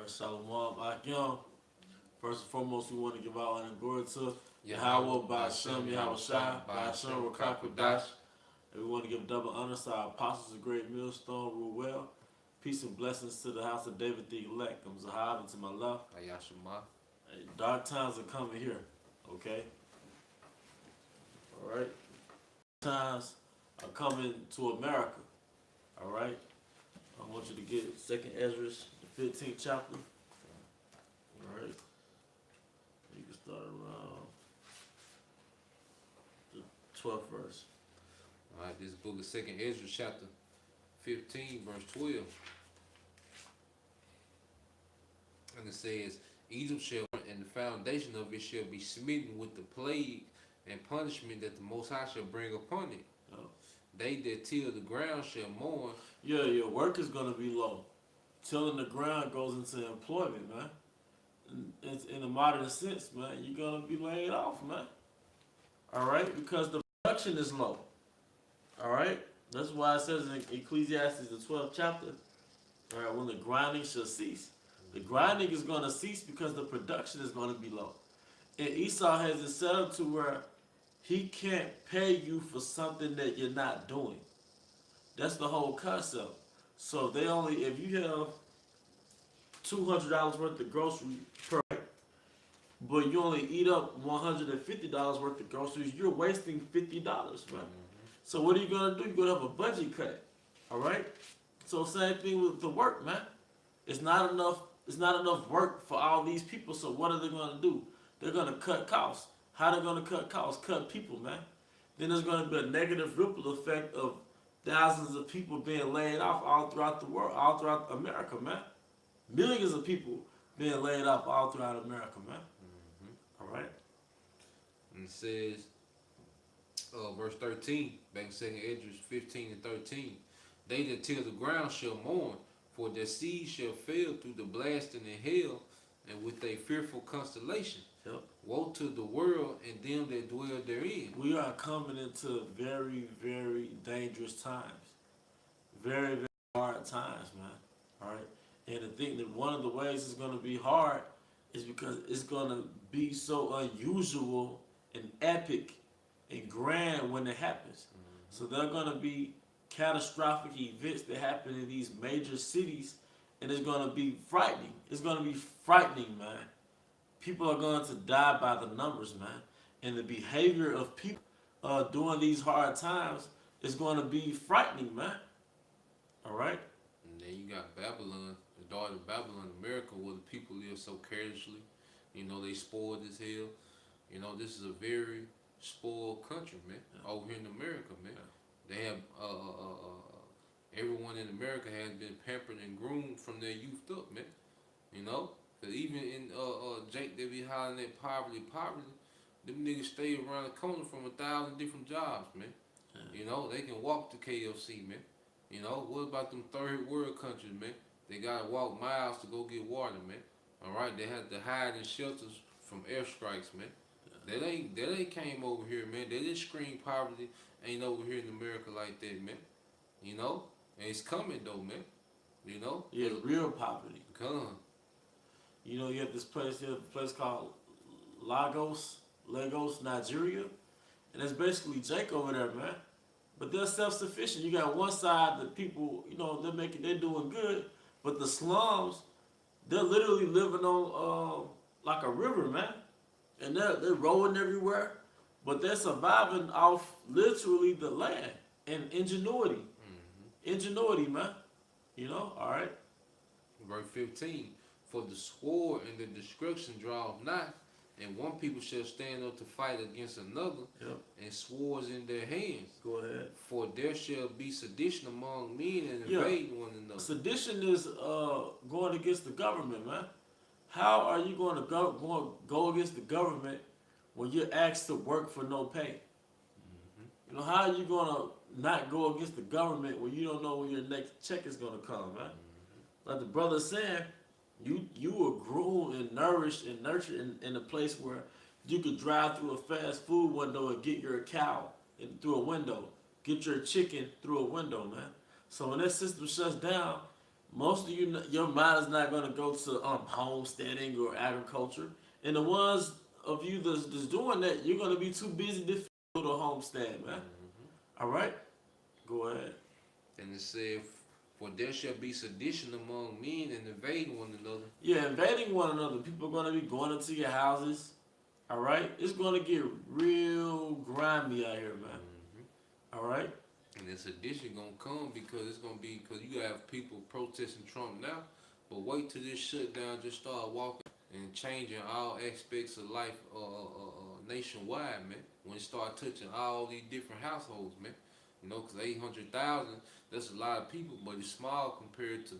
Shalom Akim. First and foremost, we want to give our honor and glory to Yahweh, Yahweh, Ba'ashem, Yahweh Shai, Ba'ashem, Rakakwadash. And we want to give double honor to our apostles of great millstone, rule well. Peace and blessings to the house of David the elect. I'm Zahab, and to my left. Ayashima. Hey, dark times are coming here, okay? All right? Times are coming to America, all right? I want you to get 2nd Ezra, the 15th chapter. All right? You can start around the 12th verse. Alright, this book of 2nd Ezra chapter 15, verse 12. And it says, Egypt shall, and the foundation of it shall be smitten with the plague and punishment that the Most High shall bring upon it. Oh. They that till the ground shall mourn. Yeah, your work is going to be low. Tilling the ground goes into employment, man. In a modern sense, man, you're going to be laid off, man. All right? Because the production is low. All right? That's why it says in Ecclesiastes, the 12th chapter, all right, when the grinding shall cease. The grinding is going to cease because the production is going to be low. And Esau has it set up to where he can't pay you for something that you're not doing. That's the whole concept. So they only, if you have $200 worth of groceries per, but you only eat up $150 worth of groceries, you're wasting $50, right? So what are you gonna do? You're gonna have a budget cut, all right? So same thing with the work, man. It's not enough. It's not enough work for all these people. So what are they gonna do? They're gonna cut costs. How they gonna cut costs? Cut people, man. Then there's gonna be a negative ripple effect of thousands of people being laid off all throughout the world, all throughout America, man. Millions of people being laid off all throughout America, man. All right. And it says, verse 13, back in 2nd Ezra 15 and 13. They that till the ground shall mourn, for their seed shall fail through the blasting in hell, and with a fearful constellation. Yep. Woe to the world and them that dwell therein. We are coming into very, very dangerous times. Very, very hard times, man. All right. And I think that one of the ways it's going to be hard is because it's going to be so unusual and epic and grand when it happens. So there are going to be catastrophic events that happen in these major cities, and it's going to be frightening. It's going to be frightening, man. People are going to die by the numbers, man. And the behavior of people during these hard times is going to be frightening, man. All right? And then you got Babylon, the daughter of Babylon, America, where the people live so carelessly. You know, they spoiled as hell. You know, this is a very spoiled country, man. Yeah. Over here in America, man. Yeah. They have, everyone in America has been pampered and groomed from their youth up, man. You know? Cause even in Jake, they be hollering at poverty. Them niggas stay around the corner from 1,000 different jobs, man. Yeah. You know, they can walk to KFC, man. You know, what about them third world countries, man? They gotta walk miles to go get water, man. All right, they had to hide in shelters from airstrikes, man. Yeah. That ain't came over here, man. They didn't scream poverty ain't over here in America like that, man. You know, and it's coming though, man. You know, yeah, real poverty. Come. You know, you have this place here, a place called Lagos, Nigeria, and it's basically Jake over there, man. But they're self-sufficient. You got one side, the people, you know, they're doing good, but the slums, they're literally living on like a river, man, and they're rolling everywhere, but they're surviving off literally the land and ingenuity, ingenuity, man. You know, all right. Verse 15. For the sword and the destruction draweth not, and one people shall stand up to fight against another, yep. And swords in their hands. Go ahead. For there shall be sedition among men and invading one another. Sedition is going against the government, man. How are you going to go against the government when you're asked to work for no pay? You know, how are you going to not go against the government when you don't know when your next check is going to come, man? Like the brother said, you were groomed and nourished and nurtured in a place where you could drive through a fast food window and get your cow through a window, get your chicken through a window, man. So when that system shuts down, most of you, your mind is not going to go to homesteading or agriculture. And the ones of you that's doing that, you're going to be too busy to go to homestead, man. All right, go ahead. And it said, "For there shall be sedition among men and invading one another." Yeah, invading one another. People are going to be going into your houses. All right, it's going to get real grimy out here, man. All right. And this sedition gonna come because it's gonna be because you have people protesting Trump now, but wait till this shutdown just start walking and changing all aspects of life nationwide, man. When it start touching all these different households, man. You know, because 800,000, that's a lot of people, but it's small compared to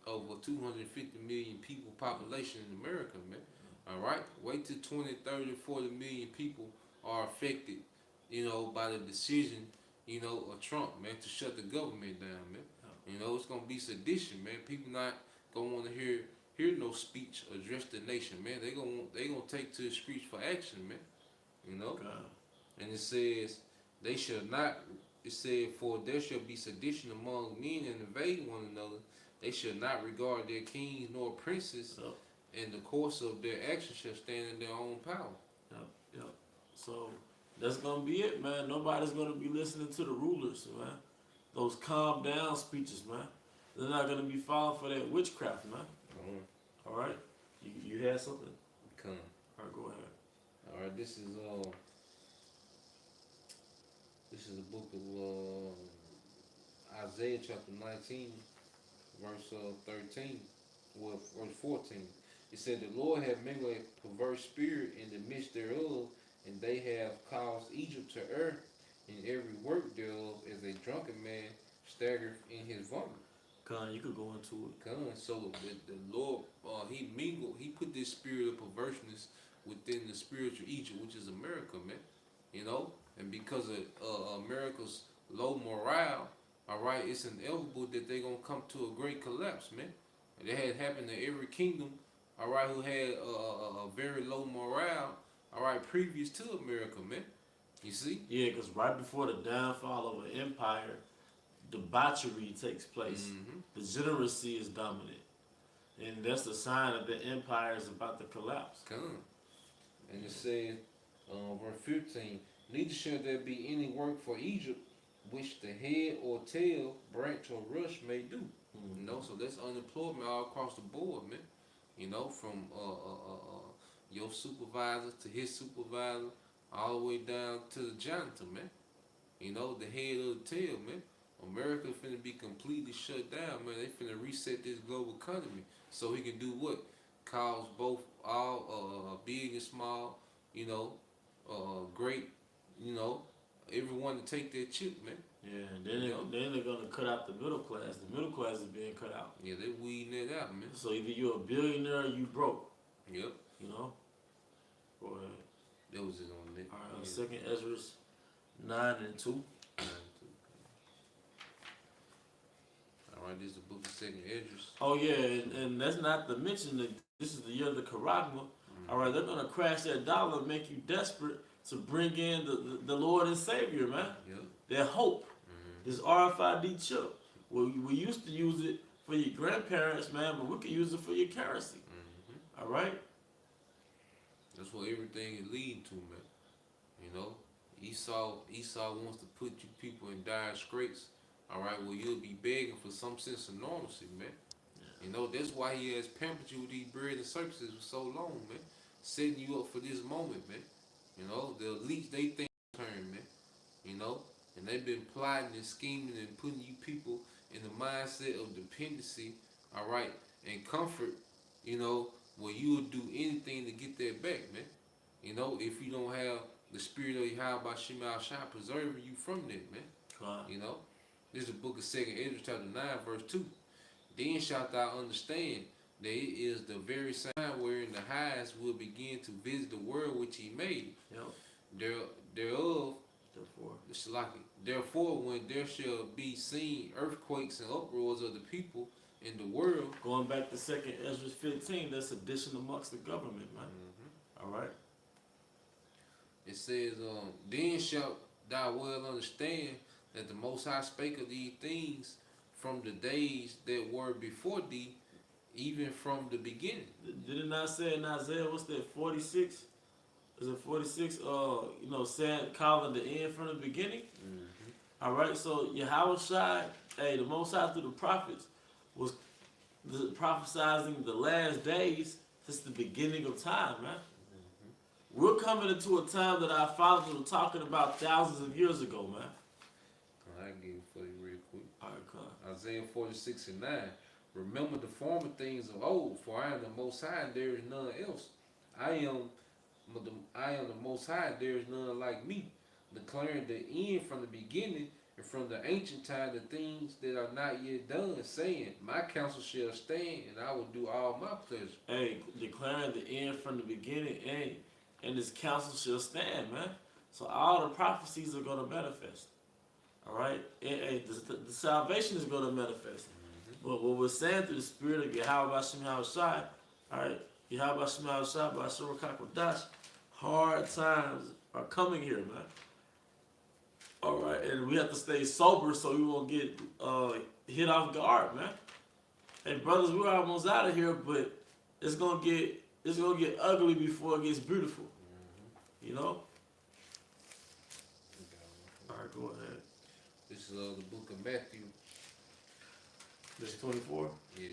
over 250 million people population in America, man. All right, wait till 20, 30, 40 million people are affected, you know, by the decision, you know, of Trump, man, to shut the government down, man. You know, it's gonna be sedition, man. People not gonna want to hear no speech address the nation, man. They gonna take to the streets for action, man. You know, God. and it says they shall not. It said, "For there shall be sedition among men and invading one another. They shall not regard their kings nor princes, So, and the course of their actions shall stand in their own power." yep, yep. So that's gonna be it, man. Nobody's gonna be listening to the rulers, man. Those calm down speeches, man. They're not gonna be falling for that witchcraft, man. All right. You had something? Come. All right, go ahead. All right, this is the book of Isaiah chapter 19, verse 13, well, verse 14. It said, "The Lord hath made a perverse spirit in the midst thereof, and they have caused Egypt to err in every work thereof, as a drunken man staggereth in his vomit." Con, you could go into it. So the Lord, he put this spirit of perverseness within the spiritual Egypt, which is America, man. You know, and because of America's low morale, all right, it's inevitable that they're gonna come to a great collapse, man. And that had happened to every kingdom, all right, who had a very low morale, all right, previous to America, man. You see? Yeah, because right before the downfall of an empire, debauchery takes place. Mm-hmm. Degeneracy is dominant. And that's the sign that the empire is about to collapse. Come. And it says, verse 15, "Neither shall there be any work for Egypt, which the head or tail, branch or rush may do." You know, so that's unemployment all across the board, man. You know, from your supervisor to his supervisor, all the way down to the janitor, man. You know, the head or the tail, man. America finna be completely shut down, man. They finna reset this global economy so he can do what? Cause both all big and small, you know, great, you know, everyone to take their chip, man. Yeah, and then they're gonna cut out the middle class. The middle class is being cut out. Yeah, they weeding it out, man. So either you're a billionaire or you broke. Yep. You know? Go ahead. That was it on that. All right, Yeah. Second Ezra 9:2. All right, this is the book of Second Esdras. Oh yeah, and that's not to mention that this is the year of the Karagma. All right, they're gonna crash that dollar and make you desperate to bring in the Lord and Savior, man. Yep. Their hope. This RFID chip. We used to use it for your grandparents, man, but we can use it for your currency. All right. That's what everything is leading to, man. You know, Esau wants to put you people in dire straits. All right, well, you'll be begging for some sense of normalcy, man. Yeah. You know, that's why he has pampered you with these bread and circuses for so long, man. Setting you up for this moment, man. You know, the elites, they think turn, man. You know, and they've been plotting and scheming and putting you people in the mindset of dependency, all right, and comfort, you know, where you will do anything to get that back, man. You know, if you don't have the spirit of Yahweh Shema Shah preserving you from that, man. Wow. You know, this is the book of Second Esdras chapter 9, verse 2. "Then shalt thou understand that it is the very sign wherein the highest will begin to visit the world which he made. Yep. Thereof, Therefore. Therefore, when there shall be seen earthquakes and uproars of the people in the world." Going back to Second Ezra 15, that's addition amongst the government, man. All right. It says, "Then shalt thou well understand that the Most High spake of these things from the days that were before thee, even from the beginning. Did it not say in Isaiah, what's that, 46? Is it 46? Saying, calling the end from the beginning? All right, so Yahweh Shai, the Most High through the prophets, was prophesizing the last days since the beginning of time, man. We're coming into a time that our fathers were talking about thousands of years ago, man. I can give it for you real quick. All right, come on. Isaiah 46:9. Remember the former things of old, for I am the Most High, and there is none else. I am the Most High, there is none like me, declaring the end from the beginning, and from the ancient time the things that are not yet done, saying, my counsel shall stand, and I will do all my pleasure. Hey, declaring the end from the beginning, and his counsel shall stand, man. So all the prophecies are going to manifest. All right? The salvation is going to manifest. But what we're saying through the spirit of Yahweh Hashem Yahushai, all right, Yahweh Hashem Yahushai, by Shura Kakwadash, hard times are coming here, man. All right, and we have to stay sober so we won't get hit off guard, man. Hey, brothers, we're almost out of here, but it's gonna get ugly before it gets beautiful. You know. All right, go ahead. This is the book of Matthew. This 24. Yeah,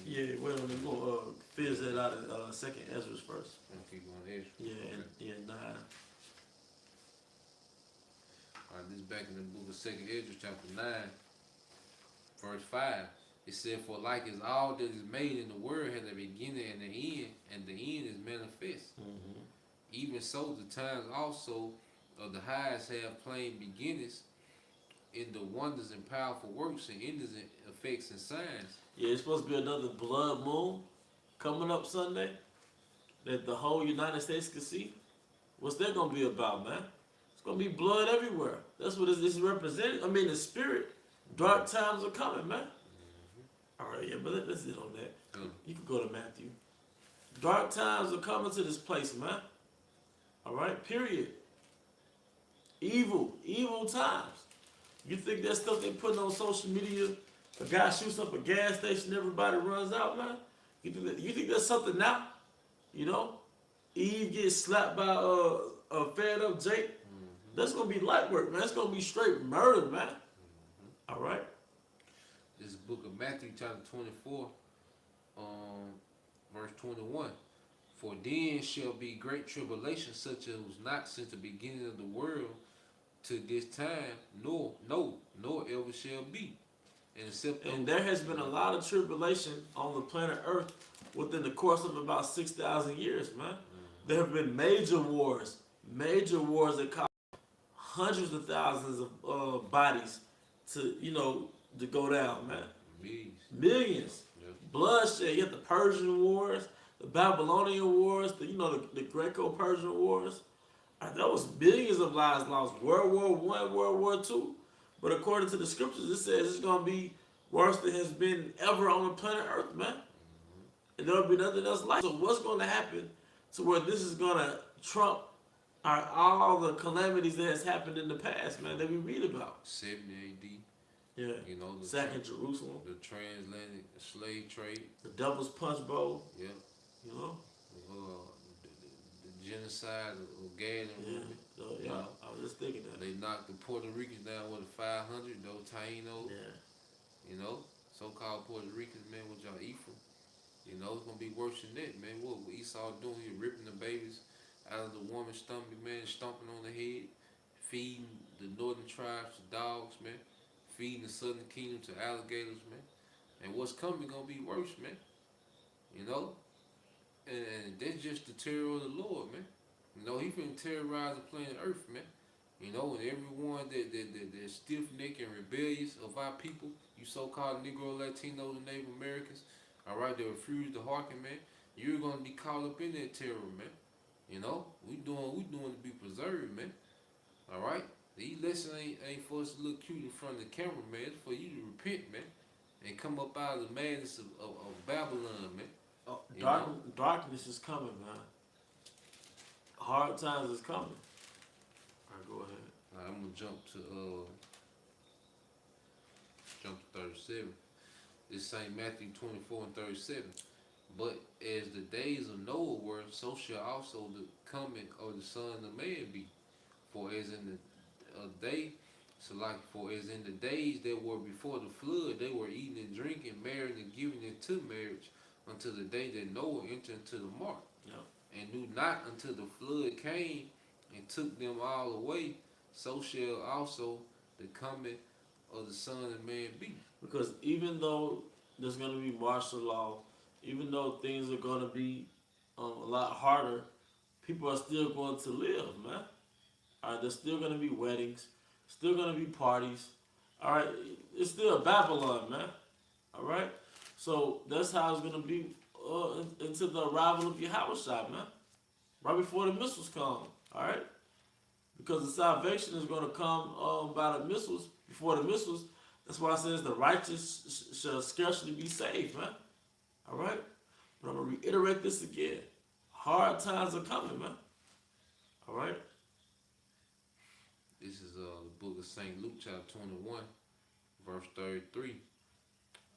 Yeah, wait a minute. We'll fizz that out in second Ezra's first. keep going Ezra. Yeah, and 9. Alright, this is back in the book of Second Ezra, chapter 9, verse 5. It said, for like as all that is made in the world has a beginning and an end, and the end is manifest. Even so, the times also of the highest have plain beginnings in the wonders and powerful works and endings and effects and signs. Yeah, it's supposed to be another blood moon coming up Sunday that the whole United States can see. What's that gonna be about, man? It's gonna be blood everywhere. That's what this is representing. I mean, the spirit. Dark times are coming, man. All right, yeah, but let's hit on that. You can go to Matthew. Dark times are coming to this place, man. All right, period. Evil times. You think that stuff they putting on social media, a guy shoots up a gas station, everybody runs out, man? You think that's something now? You know? Eve gets slapped by a fed up Jake. That's gonna be light work, man. It's gonna be straight murder, man. All right. This is book of Matthew, chapter 24, verse 21. For then shall be great tribulation, such as was not since the beginning of the world to this time, nor ever shall be. And there has been a lot of tribulation on the planet Earth within the course of about 6,000 years, man. There have been major wars that cost hundreds of thousands of bodies to go down, man. Millions. Yeah. Bloodshed. You had the Persian Wars, the Babylonian Wars, the Greco-Persian Wars. That was billions of lives lost. World War I, World War II. But according to the scriptures, it says it's going to be worse than has been ever on the planet Earth, man. And there will be nothing else like it. So what's going to happen to where this is going to trump all the calamities that has happened in the past, man, that we read about? 70 AD. Yeah. The Second Jerusalem. The transatlantic slave trade. The Devil's Punch Bowl. Yeah. The genocide of Gad and Reuben. I was just thinking that. They knocked the Puerto Ricans down with a 500, those Taínos. Yeah. So-called Puerto Ricans, man, with y'all Ephraim. It's gonna be worse than that, man. What Esau doing? He ripping the babies out of the woman's stomach, man, stomping on the head, feeding the northern tribes to dogs, man, feeding the southern kingdom to alligators, man. And what's coming gonna be worse, man. And that's just the terror of the Lord, man. He finna terrorize the planet Earth, man. And everyone that's stiff-necked and rebellious of our people, you so-called Negro, Latinos, and Native Americans, all right, they refuse to hearken, man. You're gonna be caught up in that terror, man. We doing to be preserved, man. All right, these lessons ain't for us to look cute in front of the camera, man. It's for you to repent, man, and come up out of the madness of Babylon, man. Darkness is coming, man. Hard times is coming. All right, go ahead. All right, I'm gonna jump to jump to 37. This St. Matthew 24 and 37. But as the days of Noah were, so shall also the coming of the Son of Man be. For as in the day, so like for as in the days that were before the flood, they were eating and drinking, marrying and giving into marriage, until the day that Noah entered into the mark, and knew not until the flood came and took them all away. So shall also the coming of the Son of Man be. Because even though there's going to be martial law, even though things are going to be a lot harder, people are still going to live, man. All right, there's still going to be weddings, still going to be parties. All right, it's still Babylon, man. All right, so that's how it's going to be into the arrival of Yahushua, man. Right before the missiles come. All right, because the salvation is going to come by the missiles. Before the missiles, that's why it says the righteous shall scarcely be saved, man. All right, but I'm gonna reiterate this again. Hard times are coming, man. All right. This is the book of St. Luke, chapter 21, verse 33.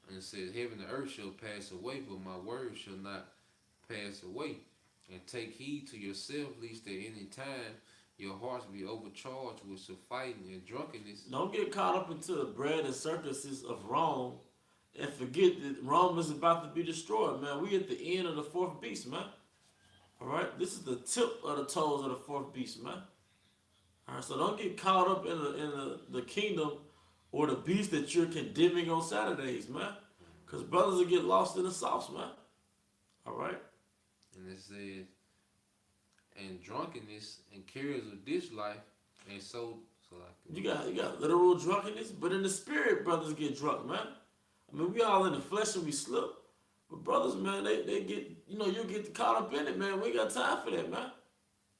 And it says, heaven and earth shall pass away, but my word shall not pass away. And take heed to yourself, lest at any time your hearts be overcharged with some fighting and drunkenness. Don't get caught up into the bread and circuses of Rome and forget that Rome is about to be destroyed, man. We at the end of the fourth beast, man. All right, this is the tip of the toes of the fourth beast, man. All right, so don't get caught up in the kingdom or the beast that you're condemning on Saturdays, man. Because brothers will get lost in the sauce, man. All right. And it says, and drunkenness and cares of this life, and so like you got literal drunkenness, but in the spirit, brothers get drunk, man. I mean, we all in the flesh and we slip, but brothers, man, they get, you get caught up in it, man. We ain't got time for that, man.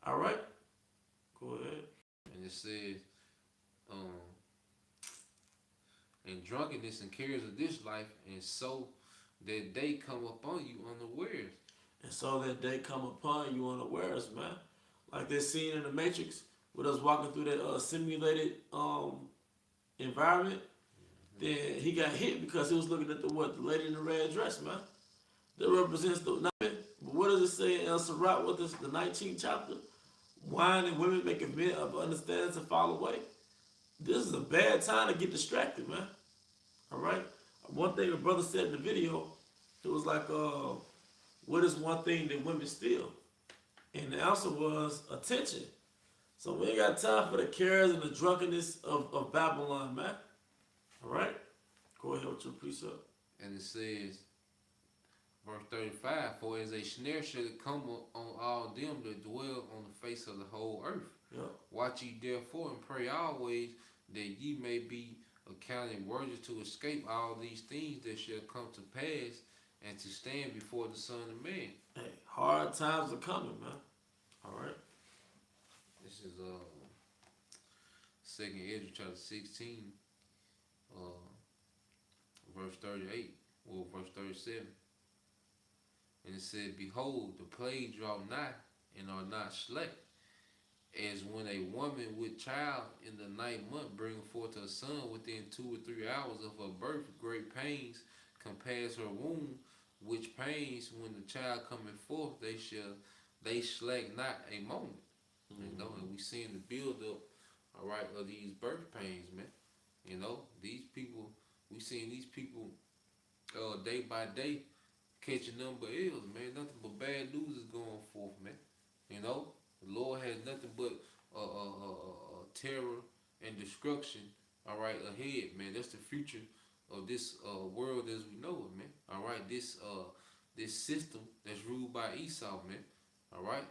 All right, go ahead. And it says, and drunkenness and cares of this life, and so that they come upon you unawares. And so that they come upon you unawares, man. Like that scene in the Matrix with us walking through that simulated environment. Then he got hit because he was looking at the lady in the red dress, man. That represents the. But what does it say in El Sirach? What is the 19th chapter? Wine and women making men of understanding to fall away. This is a bad time to get distracted, man. All right. One thing the brother said in the video, it was like, what is one thing that women steal? And the answer was attention. So we ain't got time for the cares and the drunkenness of Babylon, man. All right? Go ahead with your precept. And it says, verse 35, for as a snare shall it come on all them that dwell on the face of the whole earth. Yep. Watch ye therefore and pray always that ye may be accounted worthy to escape all these things that shall come to pass and to stand before the Son of Man. Hey, hard times are coming, man. All right. This is 2nd Ezra chapter 16, verse 38, or verse 37. And it said, behold, the plague draw nigh, and are not slack, as when a woman with child in the 9th month bringeth forth her son within 2 or 3 hours of her birth, great pains compass her womb, which pains when the child cometh forth, they slack not a moment. Mm-hmm. And we seeing the build up, all right, of these birth pains, man. These people, we seeing these people day by day catching number ills, man. Nothing but bad news is going forth, man. The Lord has nothing but terror and destruction, all right, ahead, man. That's the future of this world as we know it, man. All right, this system that's ruled by Esau, man. All right,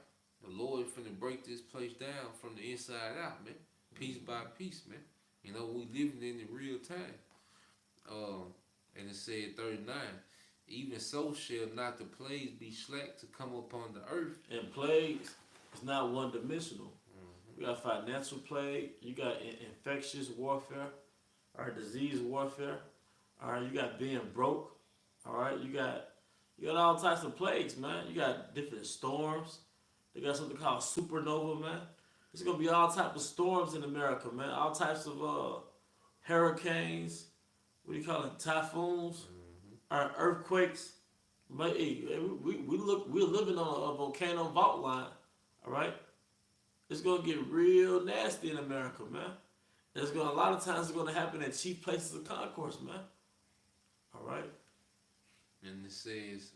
the Lord is finna break this place down from the inside out, man. Piece by piece, man. We living in the real time. And it said 39, even so shall not the plagues be slack to come upon the earth. And plagues is not one dimensional. Mm-hmm. You got financial plague, you got infectious warfare, or disease warfare. All right, you got being broke. All right, you got all types of plagues, man. You got different storms. They got something called supernova, man. There's gonna be all types of storms in America, man. All types of hurricanes, what do you call it, typhoons, Mm-hmm. or earthquakes. But hey, we're living on a volcano fault line. All right, it's gonna get real nasty in America, man. A lot of times it's gonna happen at chief places of concourse, man. All right. And it says,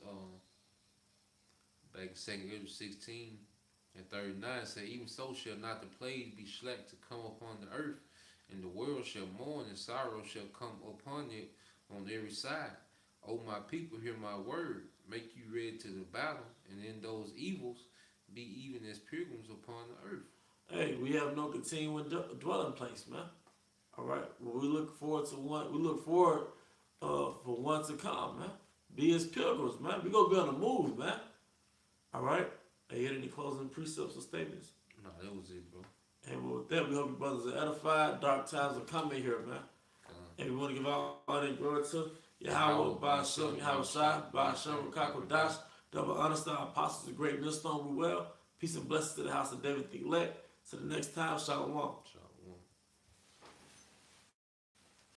back in 2 Corinthians 16 and 39, it said, even so shall not the plagues be slack to come upon the earth, and the world shall mourn, and sorrow shall come upon it on every side. O my people, hear my word. Make you ready to the battle, and in those evils be even as pilgrims upon the earth. Hey, we have no continuing dwelling place, man. All right. Well, we look forward to one. We look forward for one to come, man. Be as pilgrims, man. We gonna be on the move, man. All right. Hey, any closing precepts or statements? No, that was it, bro. And with that, we hope you brothers are edified. Dark times are coming here, man. And we want to give all the glory to Yahweh, by Hashem, Yahweh Shai, by Hashem, Rakakodash, double honor to our apostles, the great millstone, we well. Peace and blessings to the house of David the elect. To the next time, Shalom. Shalom.